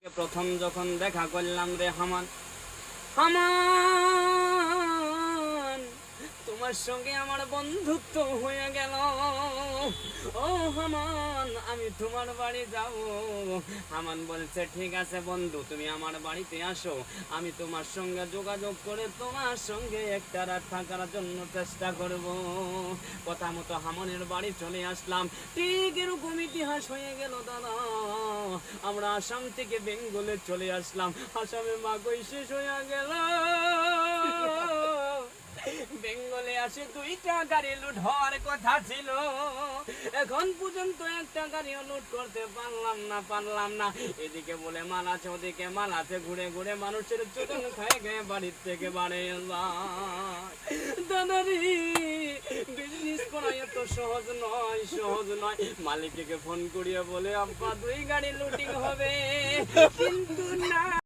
প্রথম যখন দেখা করলাম রে হামান, হামান তোমার সঙ্গে আমার বন্ধুত্ব হয়ে গেল। ও হামান, আমি তোমার বাড়ি যাব। হামান বলছে ঠিক আছে বন্ধু, তুমি আমার বাড়িতে আসো, আমি তোমার সঙ্গে যোগাযোগ করে তোমার সঙ্গে একটা রাত থাকার জন্য চেষ্টা করব। কথা মতো হামানের বাড়ি চলে আসলাম। ঠিক এরকম ইতিহাস হয়ে গেল দাদা। আমরা আসাম থেকে বেঙ্গলে চলে আসলাম, আসামে মাগই শেষ হয়ে গেল। বেঙ্গলে আসে 2টা গাড়ি লুট হওয়ার কথা ছিল, এখন পর্যন্ত একটা গাড়িও লুট করতে পারলাম না। এদিকে বলে মাল আছে, ওদিকে মাল আছে, ঘুরে ঘুরে মানুষের চোদন খায় গিয়ে বাড়ির থেকে বাড়ে দাদারি। বিজনেস করা এত সহজ নয়। মালিককে ফোন করিয়ে বলে আব্বা 2 গাড়ি লুটিং হবে, কিন্তু না।